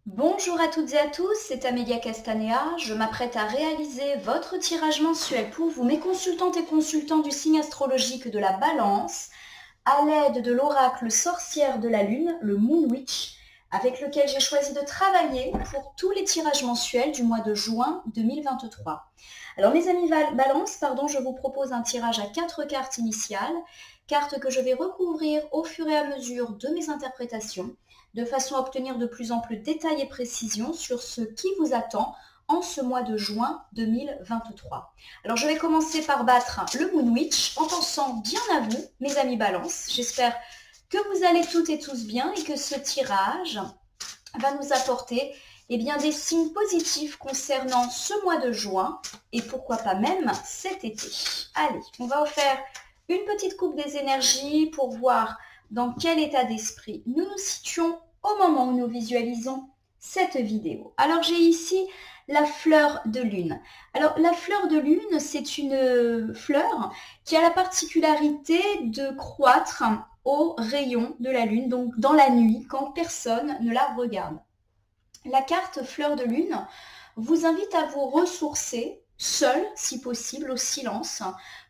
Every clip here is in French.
Bonjour à toutes et à tous, c'est Amélia Castanea. Je m'apprête à réaliser votre tirage mensuel pour vous, mes consultantes et consultants du signe astrologique de la Balance, à l'aide de l'oracle sorcière de la Lune, le Moon Witch, avec lequel j'ai choisi de travailler pour tous les tirages mensuels du mois de juin 2023. Alors mes amis Balance, je vous propose un tirage à 4 cartes initiales, cartes que je vais recouvrir au fur et à mesure de mes interprétations, de façon à obtenir de plus en plus de détails et précisions sur ce qui vous attend en ce mois de juin 2023. Alors je vais commencer par battre le Moon Witch en pensant bien à vous, mes amis Balance. J'espère que vous allez toutes et tous bien et que ce tirage va nous apporter des signes positifs concernant ce mois de juin et pourquoi pas même cet été. Allez, on va faire une petite coupe des énergies pour voir dans quel état d'esprit nous nous situons au moment où nous visualisons cette vidéo. Alors j'ai ici la fleur de lune. Alors la fleur de lune, c'est une fleur qui a la particularité de croître au rayon de la lune, donc dans la nuit, quand personne ne la regarde. La carte fleur de lune vous invite à vous ressourcer seul, si possible, au silence,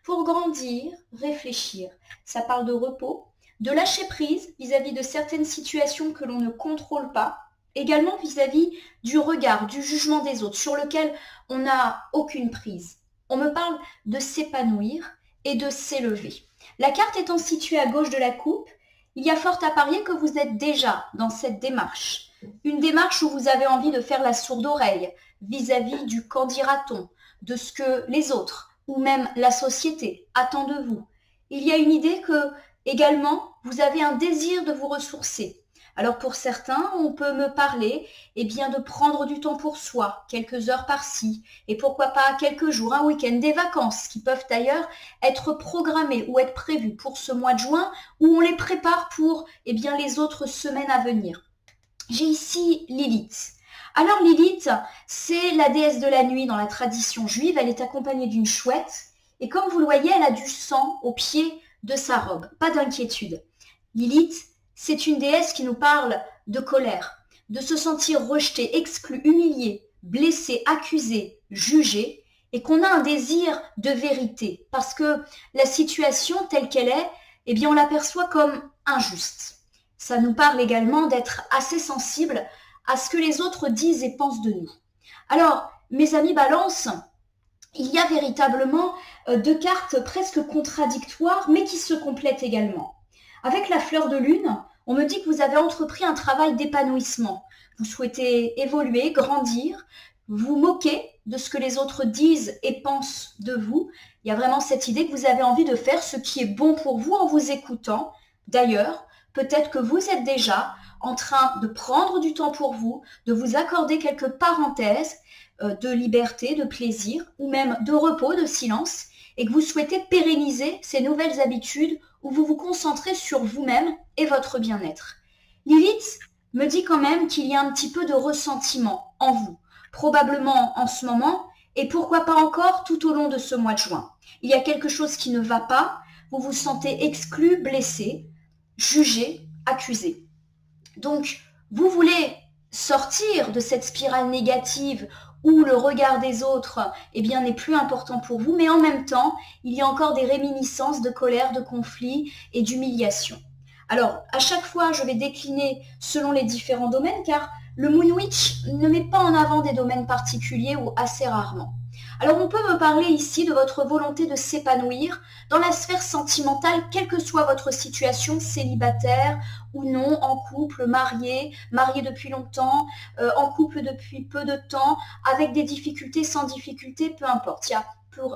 pour grandir, réfléchir. Ça parle de repos, de lâcher prise vis-à-vis de certaines situations que l'on ne contrôle pas, également vis-à-vis du regard, du jugement des autres, sur lequel on n'a aucune prise. On me parle de s'épanouir et de s'élever. La carte étant située à gauche de la coupe, il y a fort à parier que vous êtes déjà dans cette démarche. Une démarche où vous avez envie de faire la sourde oreille vis-à-vis du qu'en dira-t-on, de ce que les autres ou même la société attend de vous. Il y a une idée que, également, vous avez un désir de vous ressourcer. Alors pour certains, on peut me parler de prendre du temps pour soi, quelques heures par-ci, et pourquoi pas quelques jours, un week-end, des vacances qui peuvent d'ailleurs être programmées ou être prévues pour ce mois de juin où on les prépare pour les autres semaines à venir. J'ai ici Lilith. Alors Lilith, c'est la déesse de la nuit dans la tradition juive. Elle est accompagnée d'une chouette. Et comme vous le voyez, elle a du sang au pied de sa robe. Pas d'inquiétude. Lilith, c'est une déesse qui nous parle de colère, de se sentir rejeté, exclu, humilié, blessé, accusé, jugé, et qu'on a un désir de vérité. Parce que la situation telle qu'elle est, on l'aperçoit comme injuste. Ça nous parle également d'être assez sensible à ce que les autres disent et pensent de nous. Alors, mes amis Balance, il y a véritablement deux cartes presque contradictoires, mais qui se complètent également. Avec la fleur de lune, on me dit que vous avez entrepris un travail d'épanouissement. Vous souhaitez évoluer, grandir, vous moquez de ce que les autres disent et pensent de vous. Il y a vraiment cette idée que vous avez envie de faire ce qui est bon pour vous en vous écoutant. D'ailleurs, peut-être que vous êtes déjà en train de prendre du temps pour vous, de vous accorder quelques parenthèses de liberté, de plaisir ou même de repos, de silence, et que vous souhaitez pérenniser ces nouvelles habitudes où vous vous concentrez sur vous-même et votre bien-être. Lilith me dit quand même qu'il y a un petit peu de ressentiment en vous, probablement en ce moment, et pourquoi pas encore tout au long de ce mois de juin. Il y a quelque chose qui ne va pas, vous vous sentez exclu, blessé, jugé, accusé. Donc, vous voulez sortir de cette spirale négative où le regard des autres n'est plus important pour vous, mais en même temps, il y a encore des réminiscences de colère, de conflit et d'humiliation. Alors, à chaque fois, je vais décliner selon les différents domaines, car le Moon Witch ne met pas en avant des domaines particuliers ou assez rarement. Alors, on peut me parler ici de votre volonté de s'épanouir dans la sphère sentimentale, quelle que soit votre situation, célibataire ou non, en couple, marié depuis longtemps, en couple depuis peu de temps, avec des difficultés, sans difficultés, peu importe. Il y a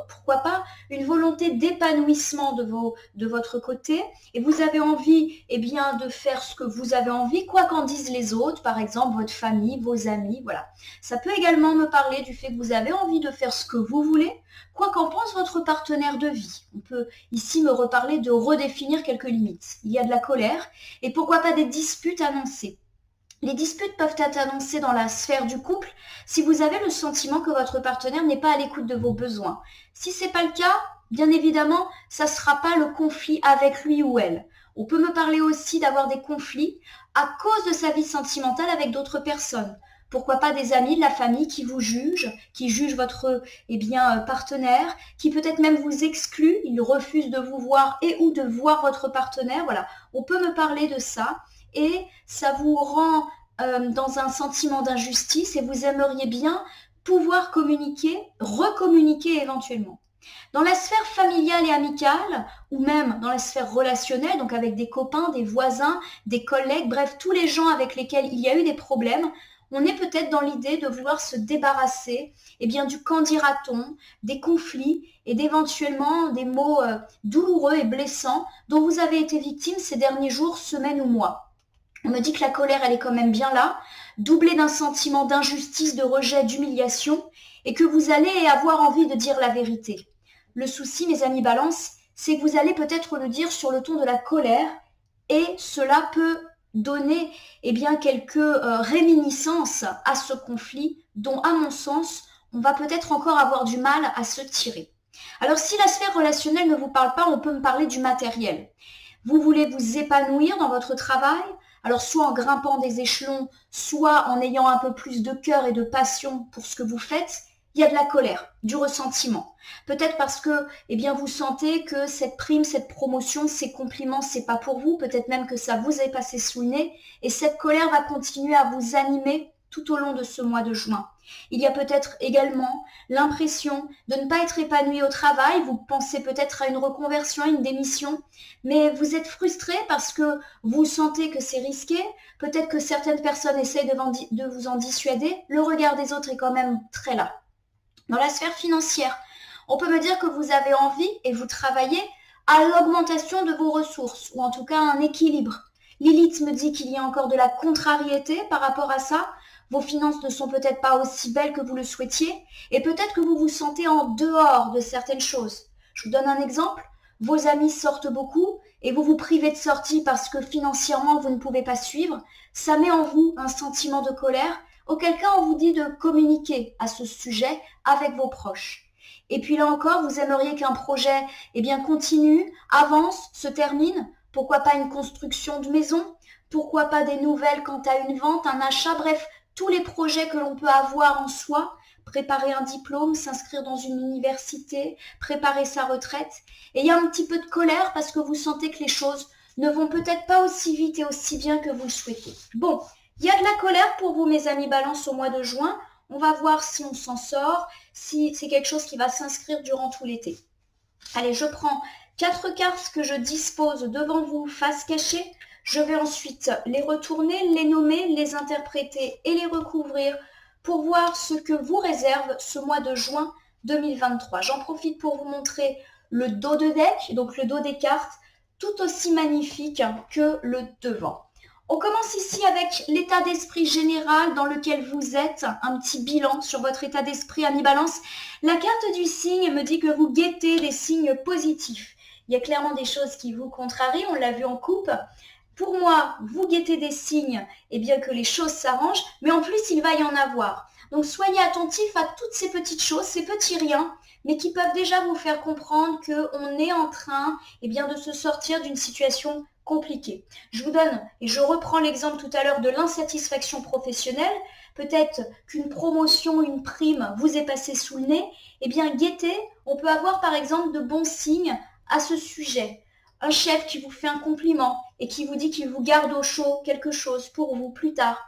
pourquoi pas une volonté d'épanouissement de votre côté, et vous avez envie de faire ce que vous avez envie, quoi qu'en disent les autres, par exemple votre famille, vos amis, voilà. Ça peut également me parler du fait que vous avez envie de faire ce que vous voulez, quoi qu'en pense votre partenaire de vie. On peut ici me reparler de redéfinir quelques limites. Il y a de la colère, et pourquoi pas des disputes annoncées. Les disputes peuvent être annoncées dans la sphère du couple si vous avez le sentiment que votre partenaire n'est pas à l'écoute de vos besoins. Si ce n'est pas le cas, bien évidemment, ça ne sera pas le conflit avec lui ou elle. On peut me parler aussi d'avoir des conflits à cause de sa vie sentimentale avec d'autres personnes. Pourquoi pas des amis, de la famille qui vous jugent, qui jugent votre partenaire, qui peut-être même vous excluent, ils refusent de vous voir et ou de voir votre partenaire. Voilà, on peut me parler de ça et ça vous rend dans un sentiment d'injustice et vous aimeriez bien pouvoir communiquer, recommuniquer éventuellement. Dans la sphère familiale et amicale, ou même dans la sphère relationnelle, donc avec des copains, des voisins, des collègues, bref, tous les gens avec lesquels il y a eu des problèmes, on est peut-être dans l'idée de vouloir se débarrasser du qu'en dira-t-on, des conflits et d'éventuellement des mots douloureux et blessants dont vous avez été victime ces derniers jours, semaines ou mois. On me dit que la colère, elle est quand même bien là, doublée d'un sentiment d'injustice, de rejet, d'humiliation, et que vous allez avoir envie de dire la vérité. Le souci, mes amis balance, c'est que vous allez peut-être le dire sur le ton de la colère, et cela peut donner quelques réminiscences à ce conflit dont, à mon sens, on va peut-être encore avoir du mal à se tirer. Alors, si la sphère relationnelle ne vous parle pas, on peut me parler du matériel. Vous voulez vous épanouir dans votre travail, alors soit en grimpant des échelons, soit en ayant un peu plus de cœur et de passion pour ce que vous faites, il y a de la colère, du ressentiment. Peut-être parce que vous sentez que cette prime, cette promotion, ces compliments, c'est pas pour vous. Peut-être même que ça vous est passé sous le nez. Et cette colère va continuer à vous animer tout au long de ce mois de juin. Il y a peut-être également l'impression de ne pas être épanoui au travail. Vous pensez peut-être à une reconversion, à une démission. Mais vous êtes frustré parce que vous sentez que c'est risqué. Peut-être que certaines personnes essayent de vous en dissuader. Le regard des autres est quand même très là. Dans la sphère financière, on peut me dire que vous avez envie et vous travaillez à l'augmentation de vos ressources, ou en tout cas à un équilibre. Lilith me dit qu'il y a encore de la contrariété par rapport à ça. Vos finances ne sont peut-être pas aussi belles que vous le souhaitiez, et peut-être que vous vous sentez en dehors de certaines choses. Je vous donne un exemple. Vos amis sortent beaucoup et vous vous privez de sortie parce que financièrement vous ne pouvez pas suivre. Ça met en vous un sentiment de colère, auquel cas on vous dit de communiquer à ce sujet avec vos proches. Et puis là encore, vous aimeriez qu'un projet continue, avance, se termine. Pourquoi pas une construction de maison? Pourquoi pas des nouvelles quant à une vente, un achat? Bref, tous les projets que l'on peut avoir en soi. Préparer un diplôme, s'inscrire dans une université, préparer sa retraite. Et il y a un petit peu de colère parce que vous sentez que les choses ne vont peut-être pas aussi vite et aussi bien que vous le souhaitez. Bon, il y a de la colère pour vous, mes amis balance, au mois de juin. On va voir si on s'en sort, si c'est quelque chose qui va s'inscrire durant tout l'été. Allez, je prends 4 cartes que je dispose devant vous, face cachée. Je vais ensuite les retourner, les nommer, les interpréter et les recouvrir pour voir ce que vous réserve ce mois de juin 2023. J'en profite pour vous montrer le dos de deck, donc le dos des cartes, tout aussi magnifique que le devant. On commence ici avec l'état d'esprit général dans lequel vous êtes, un petit bilan sur votre état d'esprit, ami balance. La carte du signe me dit que vous guettez des signes positifs. Il y a clairement des choses qui vous contrarient, on l'a vu en coupe. Pour moi, vous guettez des signes que les choses s'arrangent, mais en plus, il va y en avoir. Donc, soyez attentifs à toutes ces petites choses, ces petits riens, mais qui peuvent déjà vous faire comprendre qu'on est en train de se sortir d'une situation compliquée. Je vous donne, et je reprends l'exemple tout à l'heure de l'insatisfaction professionnelle. Peut-être qu'une promotion, une prime vous est passée sous le nez. Guettez, on peut avoir par exemple de bons signes à ce sujet. Un chef qui vous fait un compliment et qui vous dit qu'il vous garde au chaud quelque chose pour vous plus tard.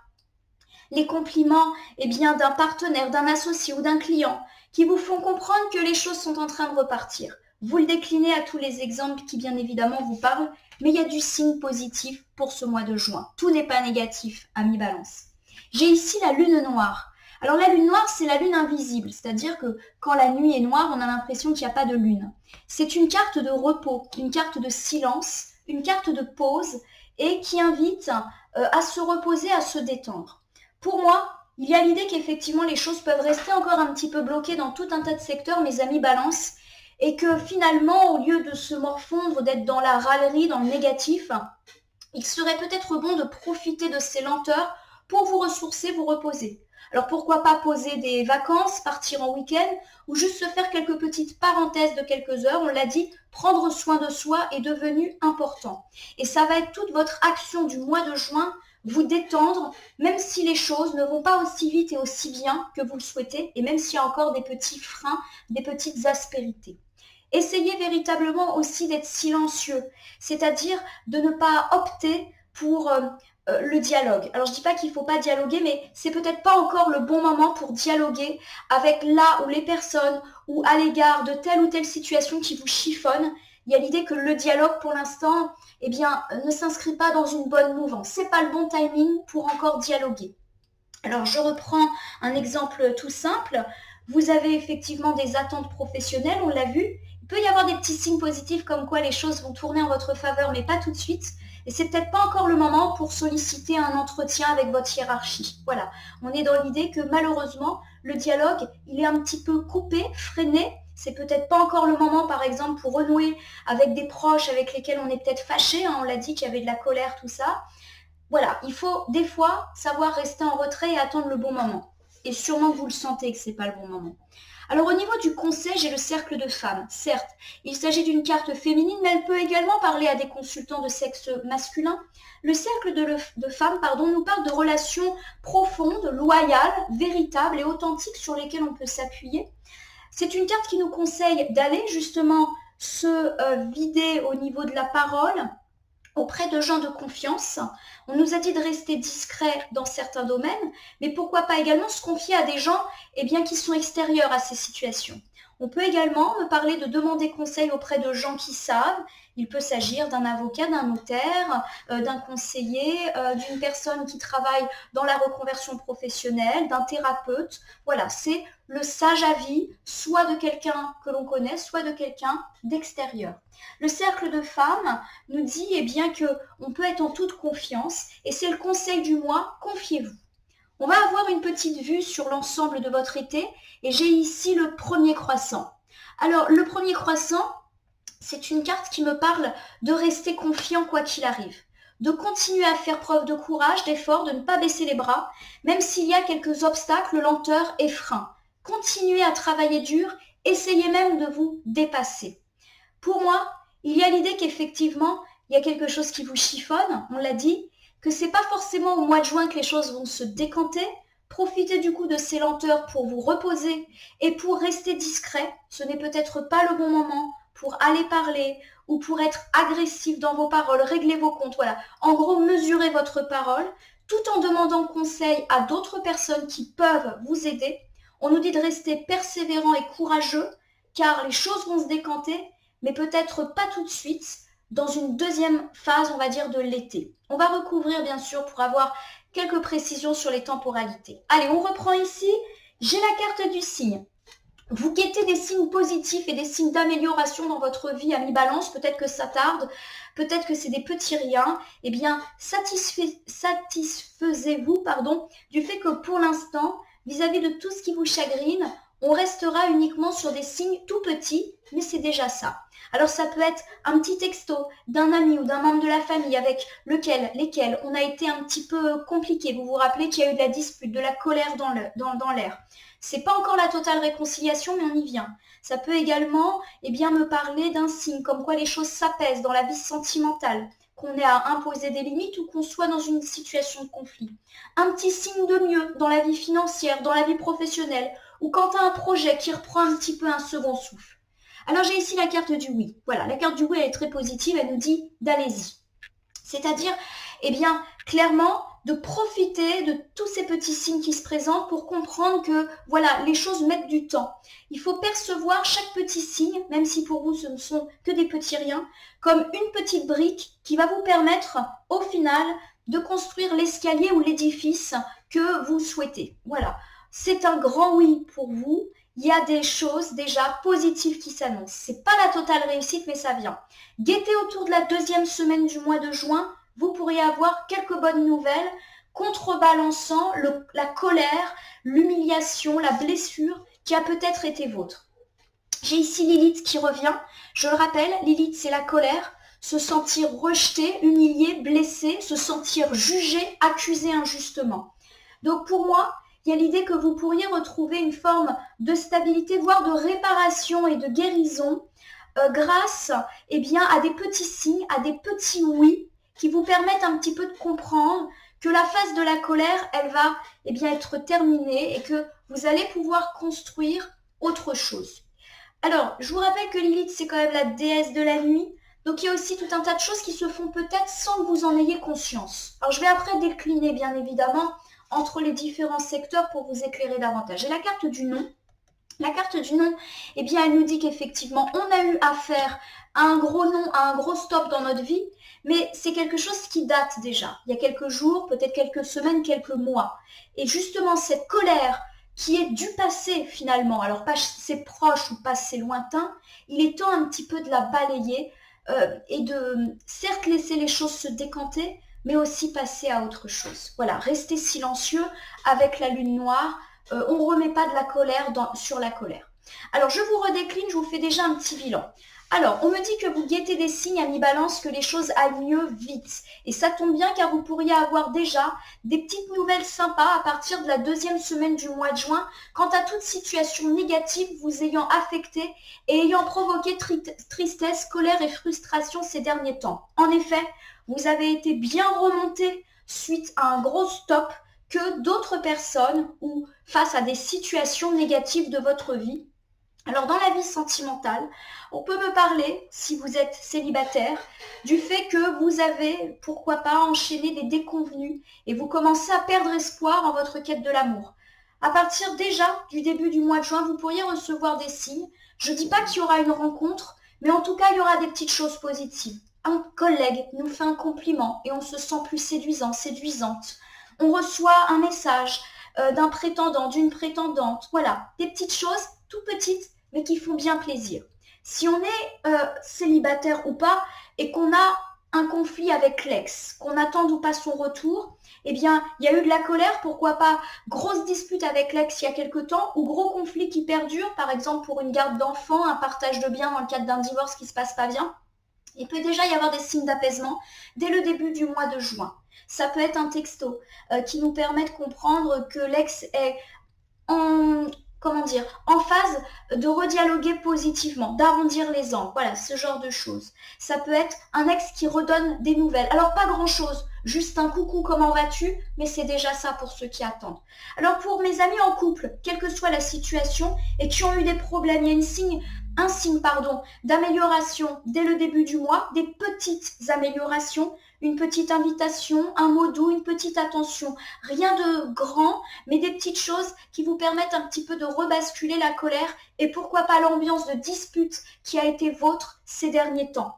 Les compliments d'un partenaire, d'un associé ou d'un client qui vous font comprendre que les choses sont en train de repartir. Vous le déclinez à tous les exemples qui bien évidemment vous parlent, mais il y a du signe positif pour ce mois de juin. Tout n'est pas négatif, ami balance. J'ai ici la lune noire. Alors la lune noire, c'est la lune invisible, c'est-à-dire que quand la nuit est noire, on a l'impression qu'il n'y a pas de lune. C'est une carte de repos, une carte de silence, une carte de pause et qui invite à se reposer, à se détendre. Pour moi, il y a l'idée qu'effectivement les choses peuvent rester encore un petit peu bloquées dans tout un tas de secteurs, mes amis balance, et que finalement, au lieu de se morfondre, d'être dans la râlerie, dans le négatif, il serait peut-être bon de profiter de ces lenteurs pour vous ressourcer, vous reposer. Alors pourquoi pas poser des vacances, partir en week-end ou juste se faire quelques petites parenthèses de quelques heures. On l'a dit, prendre soin de soi est devenu important. Et ça va être toute votre action du mois de juin, vous détendre, même si les choses ne vont pas aussi vite et aussi bien que vous le souhaitez, et même s'il y a encore des petits freins, des petites aspérités. Essayez véritablement aussi d'être silencieux, c'est-à-dire de ne pas opter pour le dialogue. Alors je ne dis pas qu'il ne faut pas dialoguer, mais c'est peut-être pas encore le bon moment pour dialoguer avec là ou les personnes ou à l'égard de telle ou telle situation qui vous chiffonne. Il y a l'idée que le dialogue pour l'instant, eh bien, ne s'inscrit pas dans une bonne mouvance. C'est pas le bon timing pour encore dialoguer. Alors je reprends un exemple tout simple. Vous avez effectivement des attentes professionnelles, on l'a vu. Il peut y avoir des petits signes positifs comme quoi les choses vont tourner en votre faveur, mais pas tout de suite. Et c'est peut-être pas encore le moment pour solliciter un entretien avec votre hiérarchie. Voilà, on est dans l'idée que malheureusement, le dialogue, il est un petit peu coupé, freiné. C'est peut-être pas encore le moment, par exemple, pour renouer avec des proches avec lesquels on est peut-être fâché. On l'a dit qu'il y avait de la colère, tout ça. Voilà, il faut des fois savoir rester en retrait et attendre le bon moment. Et sûrement que vous le sentez que ce n'est pas le bon moment. Alors au niveau du conseil, j'ai le cercle de femmes. Certes, il s'agit d'une carte féminine, mais elle peut également parler à des consultants de sexe masculin. Le cercle de femmes nous parle de relations profondes, loyales, véritables et authentiques sur lesquelles on peut s'appuyer. C'est une carte qui nous conseille d'aller justement se vider au niveau de la parole, auprès de gens de confiance. On nous a dit de rester discret dans certains domaines, mais pourquoi pas également se confier à des gens qui sont extérieurs à ces situations. On peut également me parler de demander conseil auprès de gens qui savent. Il peut s'agir d'un avocat, d'un notaire, d'un conseiller, d'une personne qui travaille dans la reconversion professionnelle, d'un thérapeute. Voilà, c'est le sage avis, soit de quelqu'un que l'on connaît, soit de quelqu'un d'extérieur. Le cercle de femmes nous dit qu'on peut être en toute confiance et c'est le conseil du mois, confiez-vous. On va avoir une petite vue sur l'ensemble de votre été et j'ai ici le premier croissant. Alors le premier croissant, c'est une carte qui me parle de rester confiant quoi qu'il arrive, de continuer à faire preuve de courage, d'effort, de ne pas baisser les bras, même s'il y a quelques obstacles, lenteurs et freins. Continuez à travailler dur, essayez même de vous dépasser. Pour moi, il y a l'idée qu'effectivement, il y a quelque chose qui vous chiffonne, on l'a dit, que c'est pas forcément au mois de juin que les choses vont se décanter. Profitez du coup de ces lenteurs pour vous reposer et pour rester discret. Ce n'est peut-être pas le bon moment pour aller parler ou pour être agressif dans vos paroles, régler vos comptes. Voilà. En gros, mesurez votre parole tout en demandant conseil à d'autres personnes qui peuvent vous aider. On nous dit de rester persévérant et courageux car les choses vont se décanter, mais peut-être pas tout de suite, dans une deuxième phase, on va dire, de l'été. On va recouvrir, bien sûr, pour avoir quelques précisions sur les temporalités. Allez, on reprend ici. J'ai la carte du signe. Vous guettez des signes positifs et des signes d'amélioration dans votre vie à mi-balance. Peut-être que ça tarde, peut-être que c'est des petits riens. Eh bien, satisfaisez-vous du fait que pour l'instant, vis-à-vis de tout ce qui vous chagrine, on restera uniquement sur des signes tout petits, mais c'est déjà ça. Alors ça peut être un petit texto d'un ami ou d'un membre de la famille avec lesquels on a été un petit peu compliqué. Vous vous rappelez qu'il y a eu de la dispute, de la colère dans l'air. C'est pas encore la totale réconciliation, mais on y vient. Ça peut également me parler d'un signe, comme quoi les choses s'apaisent dans la vie sentimentale, qu'on ait à imposer des limites ou qu'on soit dans une situation de conflit. Un petit signe de mieux dans la vie financière, dans la vie professionnelle, ou quand tu as un projet qui reprend un petit peu un second souffle. Alors j'ai ici la carte du oui. Voilà, la carte du oui, elle est très positive, elle nous dit d'allez-y. C'est-à-dire, clairement, de profiter de tous ces petits signes qui se présentent pour comprendre que, voilà, les choses mettent du temps. Il faut percevoir chaque petit signe, même si pour vous ce ne sont que des petits riens, comme une petite brique qui va vous permettre, au final, de construire l'escalier ou l'édifice que vous souhaitez. Voilà, c'est un grand oui pour vous. Il y a des choses déjà positives qui s'annoncent. C'est pas la totale réussite, mais ça vient. Guettez autour de la deuxième semaine du mois de juin, vous pourriez avoir quelques bonnes nouvelles, contrebalançant la colère, l'humiliation, la blessure qui a peut-être été vôtre. J'ai ici Lilith qui revient. Je le rappelle, Lilith, c'est la colère, se sentir rejeté, humilié, blessé, se sentir jugé, accusé injustement. Donc pour moi, il y a l'idée que vous pourriez retrouver une forme de stabilité, voire de réparation et de guérison grâce à des petits signes, à des petits oui qui vous permettent un petit peu de comprendre que la phase de la colère, elle va être terminée et que vous allez pouvoir construire autre chose. Alors, je vous rappelle que Lilith, c'est quand même la déesse de la nuit. Donc, il y a aussi tout un tas de choses qui se font peut-être sans que vous en ayez conscience. Alors, je vais après décliner, bien évidemment, entre les différents secteurs pour vous éclairer davantage. Et la carte du nom. La carte du nom, elle nous dit qu'effectivement, on a eu affaire à un gros nom, à un gros stop dans notre vie, mais c'est quelque chose qui date déjà. Il y a quelques jours, peut-être quelques semaines, quelques mois. Et justement, cette colère qui est du passé finalement, alors passé proche ou passé lointain, il est temps un petit peu de la balayer et de certes laisser les choses se décanter, mais aussi passer à autre chose. Voilà, rester silencieux avec la lune noire. On ne remet pas de la colère sur la colère. Alors, je vous redécline, je vous fais déjà un petit bilan. Alors, on me dit que vous guettez des signes à mi-balance, que les choses aillent mieux vite. Et ça tombe bien car vous pourriez avoir déjà des petites nouvelles sympas à partir de la deuxième semaine du mois de juin, quant à toute situation négative vous ayant affecté et ayant provoqué tristesse, colère et frustration ces derniers temps. En effet, vous avez été bien remonté suite à un gros stop que d'autres personnes ou face à des situations négatives de votre vie. Alors dans la vie sentimentale, on peut me parler, si vous êtes célibataire, du fait que vous avez, pourquoi pas, enchaîné des déconvenus et vous commencez à perdre espoir en votre quête de l'amour. À partir déjà du début du mois de juin, vous pourriez recevoir des signes. Je ne dis pas qu'il y aura une rencontre, mais en tout cas, il y aura des petites choses positives. Un collègue nous fait un compliment et on se sent plus séduisant, séduisante. On reçoit un message d'un prétendant, d'une prétendante. Voilà, des petites choses tout petites, mais qui font bien plaisir. Si on est célibataire ou pas, et qu'on a un conflit avec l'ex, qu'on attende ou pas son retour, il y a eu de la colère, pourquoi pas grosse dispute avec l'ex il y a quelque temps, ou gros conflit qui perdure, par exemple pour une garde d'enfants, un partage de biens dans le cadre d'un divorce qui ne se passe pas bien. Il peut déjà y avoir des signes d'apaisement dès le début du mois de juin. Ça peut être un texto qui nous permet de comprendre que l'ex est en phase de redialoguer positivement, d'arrondir les angles, voilà, ce genre de choses. Ça peut être un ex qui redonne des nouvelles. Alors pas grand-chose, juste un coucou, comment vas-tu? Mais c'est déjà ça pour ceux qui attendent. Alors pour mes amis en couple, quelle que soit la situation, et qui ont eu des problèmes, il y a un signe d'amélioration dès le début du mois, des petites améliorations, une petite invitation, un mot doux, une petite attention. Rien de grand, mais des petites choses qui vous permettent un petit peu de rebasculer la colère et pourquoi pas l'ambiance de dispute qui a été vôtre ces derniers temps.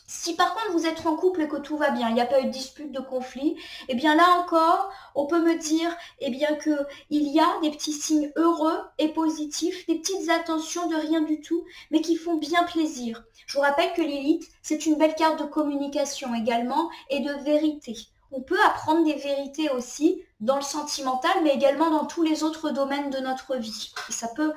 Si par contre vous êtes en couple et que tout va bien, il n'y a pas eu de dispute, de conflit, là encore, on peut me dire qu'il y a des petits signes heureux et positifs, des petites attentions de rien du tout, mais qui font bien plaisir. Je vous rappelle que Lilith, c'est une belle carte de communication également et de vérité. On peut apprendre des vérités aussi dans le sentimental, mais également dans tous les autres domaines de notre vie. Et ça peut,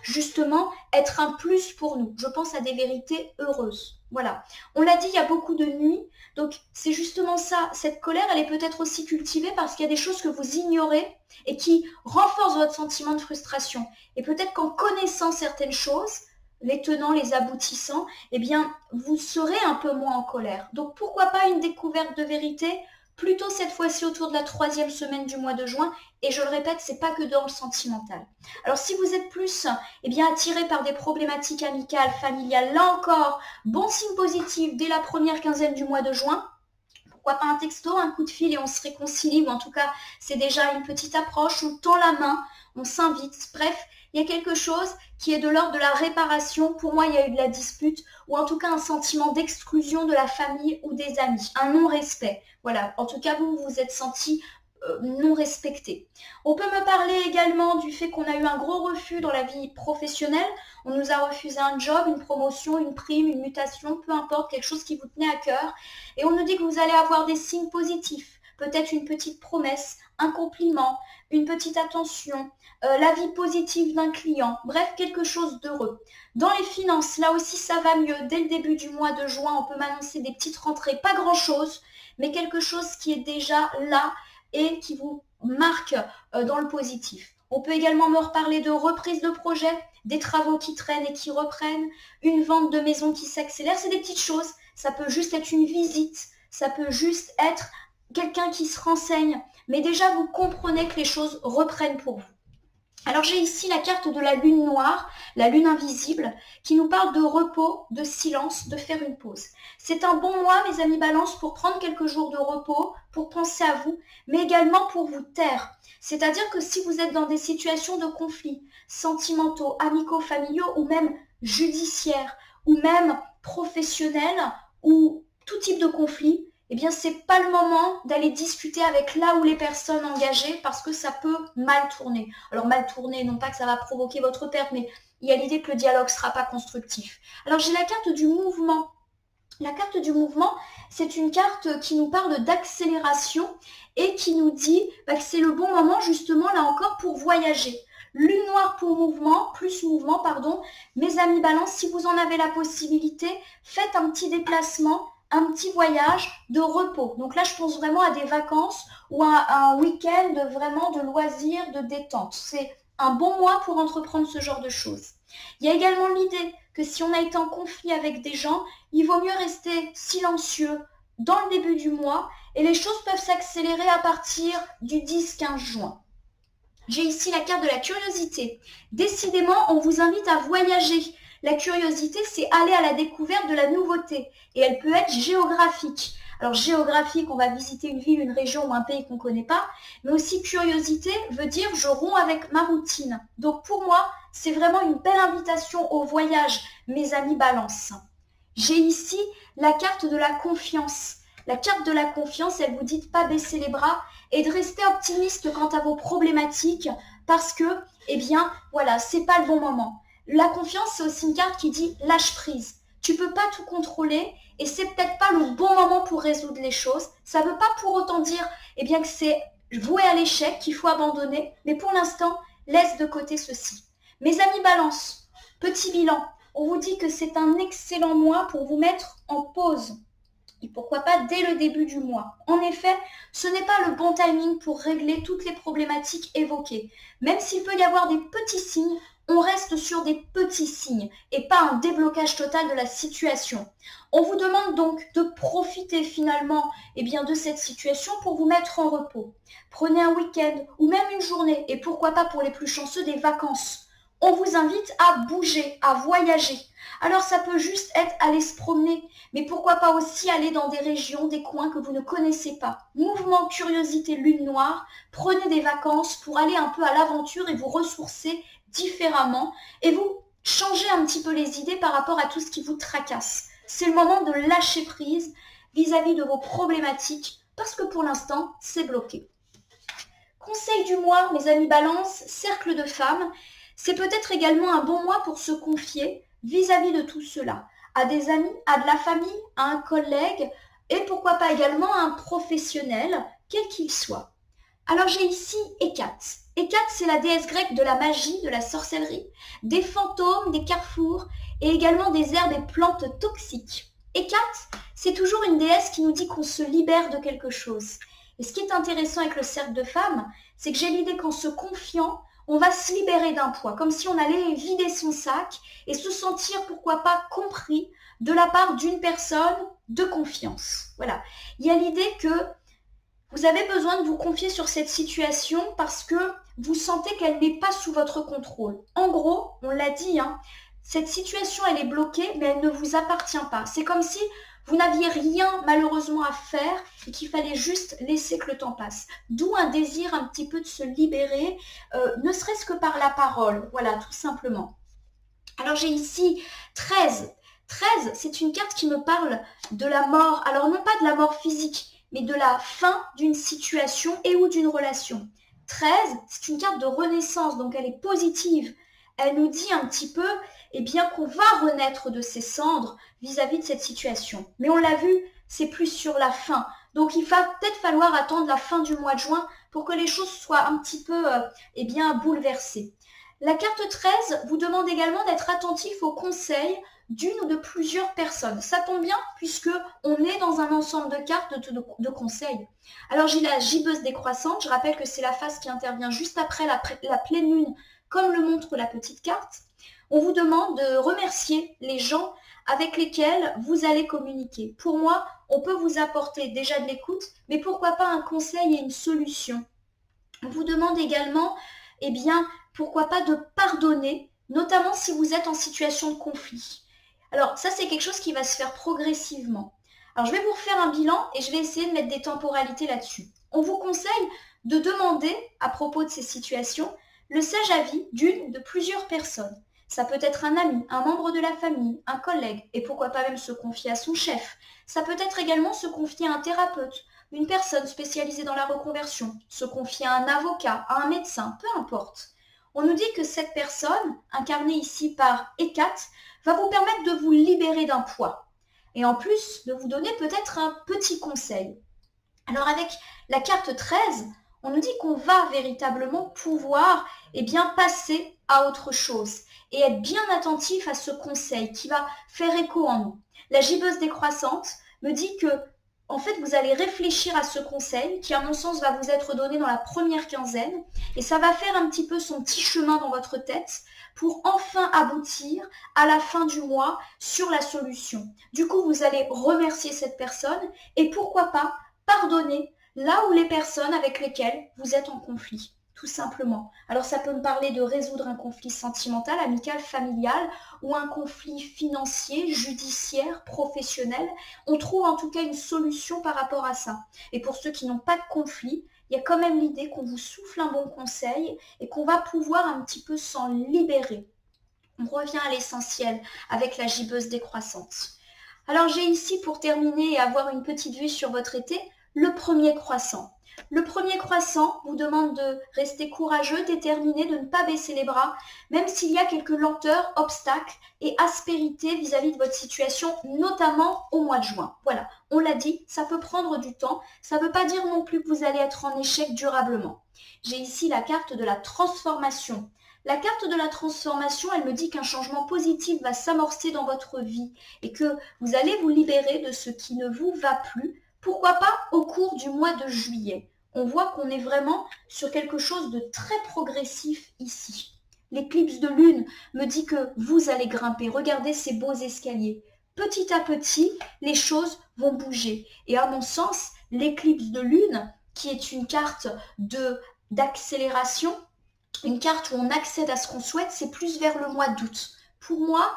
justement, être un plus pour nous. Je pense à des vérités heureuses. Voilà. On l'a dit, il y a beaucoup de nuits. Donc, c'est justement ça. Cette colère, elle est peut-être aussi cultivée parce qu'il y a des choses que vous ignorez et qui renforcent votre sentiment de frustration. Et peut-être qu'en connaissant certaines choses, les tenants, les aboutissants, vous serez un peu moins en colère. Donc, pourquoi pas une découverte de vérité plutôt cette fois-ci autour de la 3e semaine du mois de juin. Et je le répète, c'est pas que dans le sentimental. Alors si vous êtes plus attiré par des problématiques amicales, familiales, là encore, bon signe positif dès la première quinzaine du mois de juin. Pourquoi pas un texto, un coup de fil et on se réconcilie, ou en tout cas, c'est déjà une petite approche, on tend la main, on s'invite. Bref, il y a quelque chose qui est de l'ordre de la réparation. Pour moi, il y a eu de la dispute, ou en tout cas un sentiment d'exclusion de la famille ou des amis, un non-respect. Voilà, en tout cas, vous vous êtes senti non respecté. On peut me parler également du fait qu'on a eu un gros refus dans la vie professionnelle. On nous a refusé un job, une promotion, une prime, une mutation, peu importe, quelque chose qui vous tenait à cœur. Et on nous dit que vous allez avoir des signes positifs. Peut-être une petite promesse, un compliment, une petite attention, l'avis positif d'un client, bref, quelque chose d'heureux. Dans les finances, là aussi ça va mieux. Dès le début du mois de juin, on peut m'annoncer des petites rentrées, pas grand-chose, mais quelque chose qui est déjà là et qui vous marque dans le positif. On peut également me reparler de reprise de projet, des travaux qui traînent et qui reprennent, une vente de maison qui s'accélère. C'est des petites choses. Ça peut juste être une visite, ça peut juste être quelqu'un qui se renseigne. Mais déjà, vous comprenez que les choses reprennent pour vous. Alors j'ai ici la carte de la lune noire, la lune invisible, qui nous parle de repos, de silence, de faire une pause. C'est un bon mois, mes amis Balance, pour prendre quelques jours de repos, pour penser à vous, mais également pour vous taire. C'est-à-dire que si vous êtes dans des situations de conflits sentimentaux, amicaux, familiaux ou même judiciaires, ou même professionnels, ou tout type de conflit, eh bien, c'est pas le moment d'aller discuter avec là où les personnes engagées parce que ça peut mal tourner. Alors, mal tourner, non pas que ça va provoquer votre perte, mais il y a l'idée que le dialogue ne sera pas constructif. Alors, j'ai la carte du mouvement. La carte du mouvement, c'est une carte qui nous parle d'accélération et qui nous dit que c'est le bon moment, justement, là encore, pour voyager. Lune noire pour mouvement, plus mouvement, pardon. Mes amis Balance, si vous en avez la possibilité, faites un petit déplacement, un petit voyage de repos. Donc là, je pense vraiment à des vacances ou un week-end vraiment de loisirs, de détente. C'est un bon mois pour entreprendre ce genre de choses. Il y a également l'idée que si on a été en conflit avec des gens, il vaut mieux rester silencieux dans le début du mois et les choses peuvent s'accélérer à partir du 10-15 juin. J'ai ici la carte de la curiosité. Décidément, on vous invite à voyager. La curiosité, c'est aller à la découverte de la nouveauté et elle peut être géographique. Alors géographique, on va visiter une ville, une région ou un pays qu'on ne connaît pas, mais aussi curiosité veut dire je romps avec ma routine. Donc pour moi, c'est vraiment une belle invitation au voyage, mes amis Balance. J'ai ici la carte de la confiance. La carte de la confiance, elle vous dit de ne pas baisser les bras et de rester optimiste quant à vos problématiques parce que, eh bien, voilà, c'est pas le bon moment. La confiance, c'est aussi une carte qui dit lâche prise. Tu peux pas tout contrôler et c'est peut-être pas le bon moment pour résoudre les choses. Ça veut pas pour autant dire, eh bien, que c'est voué à l'échec, qu'il faut abandonner. Mais pour l'instant, laisse de côté ceci. Mes amis Balance, petit bilan. On vous dit que c'est un excellent mois pour vous mettre en pause. Et pourquoi pas dès le début du mois. En effet, ce n'est pas le bon timing pour régler toutes les problématiques évoquées. Même s'il peut y avoir des petits signes, on reste sur des petits signes et pas un déblocage total de la situation. On vous demande donc de profiter finalement de cette situation pour vous mettre en repos. Prenez un week-end ou même une journée et pourquoi pas pour les plus chanceux des vacances. On vous invite à bouger, à voyager. Alors ça peut juste être aller se promener, mais pourquoi pas aussi aller dans des régions, des coins que vous ne connaissez pas. Mouvement, curiosité, lune noire, prenez des vacances pour aller un peu à l'aventure et vous ressourcer différemment et vous changer un petit peu les idées par rapport à tout ce qui vous tracasse. C'est le moment de lâcher prise vis-à-vis de vos problématiques parce que pour l'instant, c'est bloqué. Conseil du mois, mes amis Balance, cercle de femmes. C'est peut-être également un bon mois pour se confier vis-à-vis de tout cela, à des amis, à de la famille, à un collègue et pourquoi pas également à un professionnel, quel qu'il soit. Alors j'ai ici Hécate. Hécate, c'est la déesse grecque de la magie, de la sorcellerie, des fantômes, des carrefours et également des herbes et plantes toxiques. Hécate, c'est toujours une déesse qui nous dit qu'on se libère de quelque chose. Et ce qui est intéressant avec le cercle de femmes, c'est que j'ai l'idée qu'en se confiant, on va se libérer d'un poids, comme si on allait vider son sac et se sentir, pourquoi pas, compris de la part d'une personne de confiance. Voilà. Il y a l'idée que vous avez besoin de vous confier sur cette situation parce que vous sentez qu'elle n'est pas sous votre contrôle. En gros, on l'a dit, cette situation, elle est bloquée, mais elle ne vous appartient pas. C'est comme si vous n'aviez rien malheureusement à faire et qu'il fallait juste laisser que le temps passe. D'où un désir un petit peu de se libérer, ne serait-ce que par la parole. Voilà, tout simplement. Alors j'ai ici 13. 13, c'est une carte qui me parle de la mort. Alors non pas de la mort physique, mais de la fin d'une situation et ou d'une relation. 13, c'est une carte de renaissance, donc elle est positive. Elle nous dit un petit peu qu'on va renaître de ses cendres vis-à-vis de cette situation. Mais on l'a vu, c'est plus sur la fin. Donc il va peut-être falloir attendre la fin du mois de juin pour que les choses soient un petit peu bouleversées. La carte 13 vous demande également d'être attentif aux conseils d'une ou de plusieurs personnes. Ça tombe bien puisque on est dans un ensemble de cartes de conseils. Alors j'ai la gibbeuse décroissante, je rappelle que c'est la phase qui intervient juste après la pleine lune, comme le montre la petite carte. On vous demande de remercier les gens avec lesquels vous allez communiquer. Pour moi, on peut vous apporter déjà de l'écoute, mais pourquoi pas un conseil et une solution. On vous demande également, eh bien, pourquoi pas de pardonner, notamment si vous êtes en situation de conflit. Alors ça, c'est quelque chose qui va se faire progressivement. Alors je vais vous refaire un bilan et je vais essayer de mettre des temporalités là-dessus. On vous conseille de demander, à propos de ces situations, le sage avis d'une ou de plusieurs personnes. Ça peut être un ami, un membre de la famille, un collègue, et pourquoi pas même se confier à son chef. Ça peut être également se confier à un thérapeute, une personne spécialisée dans la reconversion, se confier à un avocat, à un médecin, peu importe. On nous dit que cette personne, incarnée ici par Hécate, va vous permettre de vous libérer d'un poids. Et en plus, de vous donner peut-être un petit conseil. Alors avec la carte 13, on nous dit qu'on va véritablement pouvoir passer à autre chose et être bien attentif à ce conseil qui va faire écho en nous. La gibbeuse décroissante me dit que en fait, vous allez réfléchir à ce conseil qui, à mon sens, va vous être donné dans la première quinzaine et ça va faire un petit peu son petit chemin dans votre tête pour enfin aboutir à la fin du mois sur la solution. Du coup, vous allez remercier cette personne et pourquoi pas pardonner là où les personnes avec lesquelles vous êtes en conflit, tout simplement. Alors ça peut me parler de résoudre un conflit sentimental, amical, familial ou un conflit financier, judiciaire, professionnel. On trouve en tout cas une solution par rapport à ça. Et pour ceux qui n'ont pas de conflit, il y a quand même l'idée qu'on vous souffle un bon conseil et qu'on va pouvoir un petit peu s'en libérer. On revient à l'essentiel avec la gibbeuse décroissante. Alors j'ai ici, pour terminer et avoir une petite vue sur votre été, le premier croissant. Le premier croissant vous demande de rester courageux, déterminé, de ne pas baisser les bras, même s'il y a quelques lenteurs, obstacles et aspérités vis-à-vis de votre situation, notamment au mois de juin. Voilà, on l'a dit, ça peut prendre du temps, ça ne veut pas dire non plus que vous allez être en échec durablement. J'ai ici la carte de la transformation. La carte de la transformation, elle me dit qu'un changement positif va s'amorcer dans votre vie et que vous allez vous libérer de ce qui ne vous va plus. Pourquoi pas au cours du mois de juillet? On voit qu'on est vraiment sur quelque chose de très progressif ici. L'éclipse de lune me dit que vous allez grimper. Regardez ces beaux escaliers. Petit à petit, les choses vont bouger. Et à mon sens, l'éclipse de lune, qui est une carte d'accélération, une carte où on accède à ce qu'on souhaite, c'est plus vers le mois d'août. Pour moi,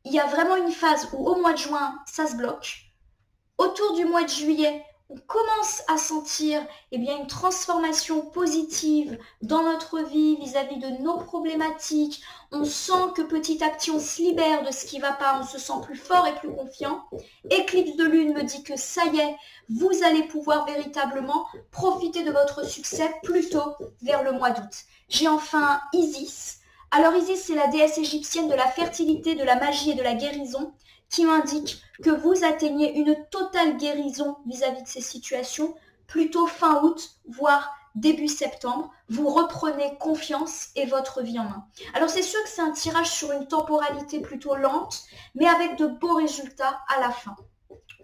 il y a vraiment une phase où au mois de juin, ça se bloque. Autour du mois de juillet, on commence à sentir une transformation positive dans notre vie vis-à-vis de nos problématiques. On sent que petit à petit, on se libère de ce qui ne va pas, on se sent plus fort et plus confiant. Éclipse de lune me dit que ça y est, vous allez pouvoir véritablement profiter de votre succès plutôt vers le mois d'août. J'ai enfin Isis. Alors Isis, c'est la déesse égyptienne de la fertilité, de la magie et de la guérison, qui m'indique que vous atteignez une totale guérison vis-à-vis de ces situations, plutôt fin août, voire début septembre. Vous reprenez confiance et votre vie en main. Alors c'est sûr que c'est un tirage sur une temporalité plutôt lente, mais avec de beaux résultats à la fin.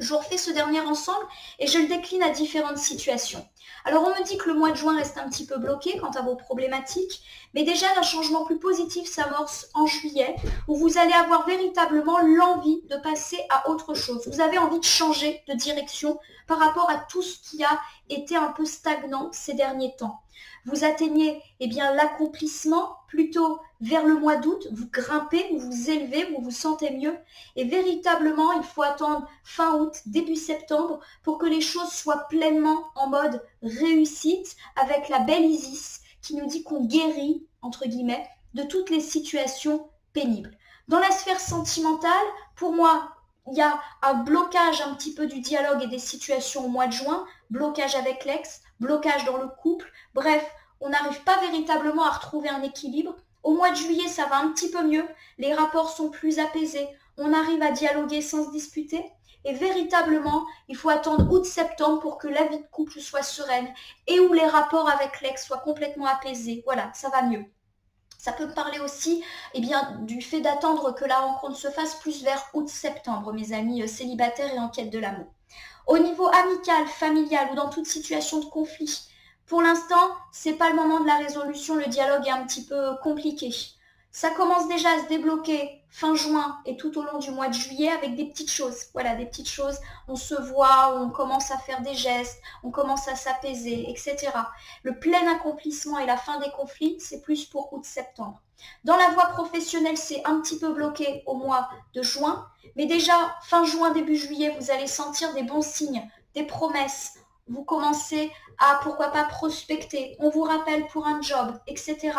Je refais ce dernier ensemble et je le décline à différentes situations. Alors on me dit que le mois de juin reste un petit peu bloqué quant à vos problématiques, mais déjà un changement plus positif s'amorce en juillet où vous allez avoir véritablement l'envie de passer à autre chose. Vous avez envie de changer de direction par rapport à tout ce qui a été un peu stagnant ces derniers temps. Vous atteignez l'accomplissement plutôt vers le mois d'août, vous grimpez, vous vous élevez, vous vous sentez mieux. Et véritablement, il faut attendre fin août, début septembre pour que les choses soient pleinement en mode réussite avec la belle Isis qui nous dit qu'on guérit, entre guillemets, de toutes les situations pénibles. Dans la sphère sentimentale, pour moi, il y a un blocage un petit peu du dialogue et des situations au mois de juin, blocage avec l'ex, blocage dans le couple, bref, on n'arrive pas véritablement à retrouver un équilibre. Au mois de juillet, ça va un petit peu mieux, les rapports sont plus apaisés, on arrive à dialoguer sans se disputer. Et véritablement, il faut attendre août-septembre pour que la vie de couple soit sereine et où les rapports avec l'ex soient complètement apaisés. Voilà, ça va mieux. Ça peut me parler aussi du fait d'attendre que la rencontre se fasse plus vers août-septembre, mes amis célibataires et en quête de l'amour. Au niveau amical, familial ou dans toute situation de conflit, pour l'instant, c'est pas le moment de la résolution, le dialogue est un petit peu compliqué. Ça commence déjà à se débloquer fin juin et tout au long du mois de juillet avec des petites choses. Voilà, des petites choses. On se voit, on commence à faire des gestes, on commence à s'apaiser, etc. Le plein accomplissement et la fin des conflits, c'est plus pour août-septembre. Dans la voie professionnelle, c'est un petit peu bloqué au mois de juin. Mais déjà, fin juin, début juillet, vous allez sentir des bons signes, des promesses. Vous commencez à, pourquoi pas, prospecter. On vous rappelle pour un job, etc.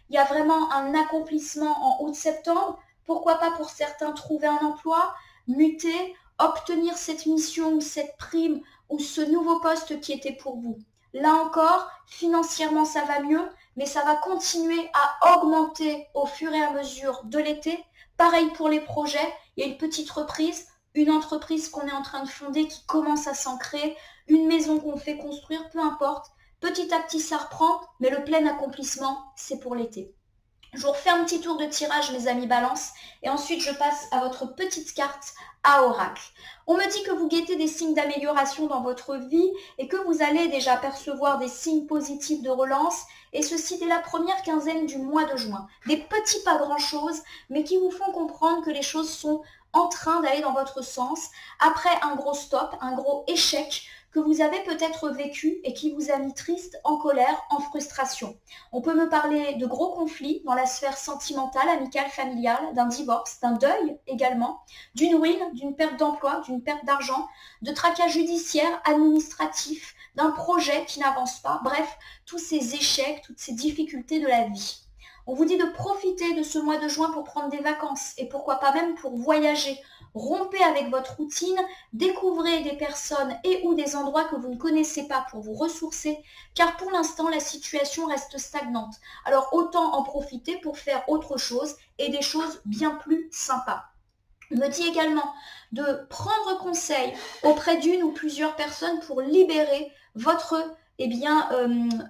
Il y a vraiment un accomplissement en août-septembre. Pourquoi pas pour certains trouver un emploi, muter, obtenir cette mission ou cette prime ou ce nouveau poste qui était pour vous. Là encore, financièrement, ça va mieux, mais ça va continuer à augmenter au fur et à mesure de l'été. Pareil pour les projets, il y a une petite reprise, une entreprise qu'on est en train de fonder qui commence à s'ancrer, une maison qu'on fait construire, peu importe. Petit à petit, ça reprend, mais le plein accomplissement, c'est pour l'été. Je vous refais un petit tour de tirage, mes amis Balance, et ensuite je passe à votre petite carte à oracle. On me dit que vous guettez des signes d'amélioration dans votre vie et que vous allez déjà percevoir des signes positifs de relance, et ceci dès la première quinzaine du mois de juin. Des petits pas grand-chose, mais qui vous font comprendre que les choses sont en train d'aller dans votre sens, après un gros stop, un gros échec, que vous avez peut-être vécu et qui vous a mis triste, en colère, en frustration. On peut me parler de gros conflits dans la sphère sentimentale, amicale, familiale, d'un divorce, d'un deuil également, d'une ruine, d'une perte d'emploi, d'une perte d'argent, de tracas judiciaires, administratifs, d'un projet qui n'avance pas, bref, tous ces échecs, toutes ces difficultés de la vie. On vous dit de profiter de ce mois de juin pour prendre des vacances et pourquoi pas même pour voyager. Rompez avec votre routine, découvrez des personnes et ou des endroits que vous ne connaissez pas pour vous ressourcer, car pour l'instant, la situation reste stagnante. Alors autant en profiter pour faire autre chose et des choses bien plus sympas. On me dit également de prendre conseil auprès d'une ou plusieurs personnes pour libérer votre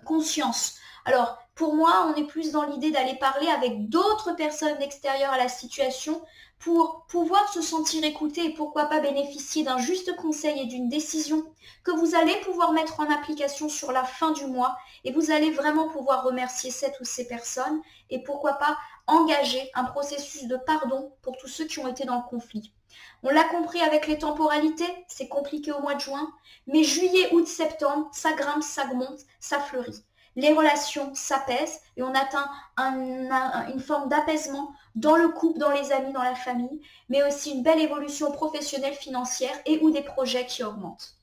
conscience. Alors, pour moi, on est plus dans l'idée d'aller parler avec d'autres personnes extérieures à la situation pour pouvoir se sentir écouté et pourquoi pas bénéficier d'un juste conseil et d'une décision que vous allez pouvoir mettre en application sur la fin du mois et vous allez vraiment pouvoir remercier cette ou ces personnes et pourquoi pas engager un processus de pardon pour tous ceux qui ont été dans le conflit. On l'a compris avec les temporalités, c'est compliqué au mois de juin, mais juillet, août, septembre, ça grimpe, ça monte, ça fleurit. Les relations s'apaisent et on atteint une forme d'apaisement dans le couple, dans les amis, dans la famille, mais aussi une belle évolution professionnelle, financière et ou des projets qui augmentent.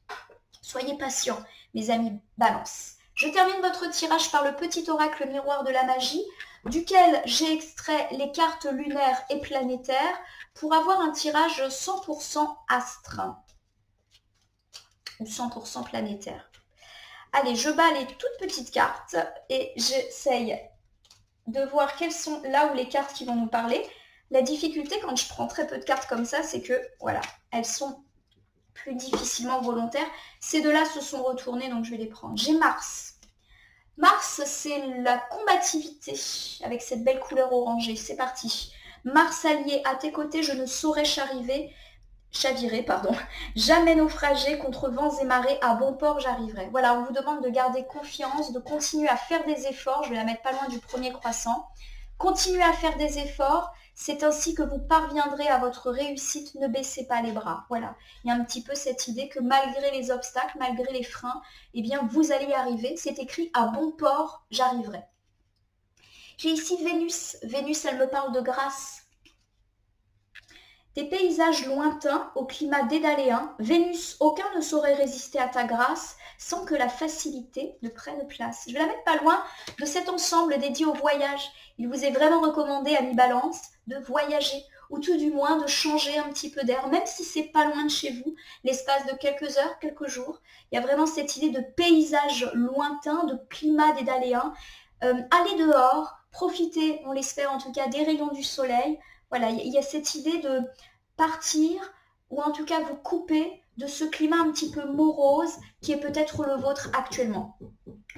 Soyez patients, mes amis Balance. Je termine votre tirage par le petit oracle miroir de la magie, duquel j'ai extrait les cartes lunaires et planétaires pour avoir un tirage 100% astre ou 100% planétaire. Allez, je bats les toutes petites cartes et j'essaye de voir quelles sont là où les cartes qui vont nous parler. La difficulté quand je prends très peu de cartes comme ça, c'est que, voilà, elles sont plus difficilement volontaires. Ces deux-là se sont retournées, donc je vais les prendre. J'ai Mars. Mars, c'est la combativité avec cette belle couleur orangée. C'est parti. Mars allié à tes côtés, je ne saurais chavirer, jamais naufrager contre vents et marées, à bon port j'arriverai. Voilà, on vous demande de garder confiance, de continuer à faire des efforts, je vais la mettre pas loin du premier croissant. Continuez à faire des efforts, c'est ainsi que vous parviendrez à votre réussite, ne baissez pas les bras. Voilà, il y a un petit peu cette idée que malgré les obstacles, malgré les freins, eh bien vous allez y arriver. C'est écrit à bon port j'arriverai. J'ai ici Vénus. Vénus, elle me parle de grâce. Des paysages lointains au climat dédaléen, Vénus, aucun ne saurait résister à ta grâce sans que la facilité ne prenne place. Je vais la mettre pas loin de cet ensemble dédié au voyage. Il vous est vraiment recommandé, amis Balance, de voyager ou tout du moins de changer un petit peu d'air, même si c'est pas loin de chez vous, l'espace de quelques heures, quelques jours. Il y a vraiment cette idée de paysage lointain, de climat dédaléen. Allez dehors, profitez, on l'espère en tout cas, des rayons du soleil. Voilà, il y a cette idée de partir ou en tout cas vous couper de ce climat un petit peu morose qui est peut-être le vôtre actuellement.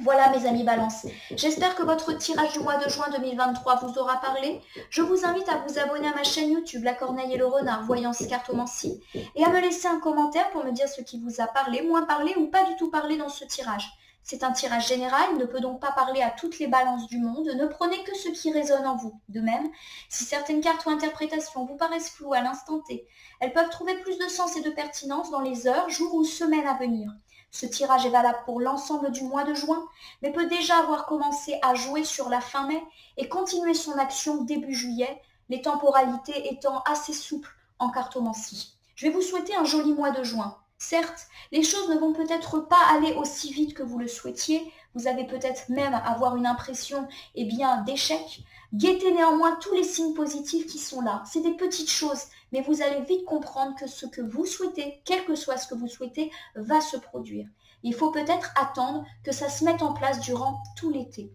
Voilà mes amis Balance, j'espère que votre tirage du mois de juin 2023 vous aura parlé. Je vous invite à vous abonner à ma chaîne YouTube La Corneille et le Renard Voyance Cartomancie et à me laisser un commentaire pour me dire ce qui vous a parlé, moins parlé ou pas du tout parlé dans ce tirage. C'est un tirage général, il ne peut donc pas parler à toutes les balances du monde, ne prenez que ce qui résonne en vous. De même, si certaines cartes ou interprétations vous paraissent floues à l'instant T, elles peuvent trouver plus de sens et de pertinence dans les heures, jours ou semaines à venir. Ce tirage est valable pour l'ensemble du mois de juin, mais peut déjà avoir commencé à jouer sur la fin mai et continuer son action début juillet, les temporalités étant assez souples en cartomancie. Je vais vous souhaiter un joli mois de juin. Certes, les choses ne vont peut-être pas aller aussi vite que vous le souhaitiez, vous allez peut-être même avoir une impression d'échec. Guettez néanmoins tous les signes positifs qui sont là. C'est des petites choses, mais vous allez vite comprendre que ce que vous souhaitez, quel que soit ce que vous souhaitez, va se produire. Il faut peut-être attendre que ça se mette en place durant tout l'été.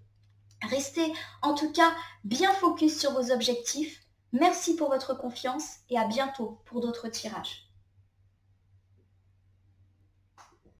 Restez en tout cas bien focus sur vos objectifs. Merci pour votre confiance et à bientôt pour d'autres tirages.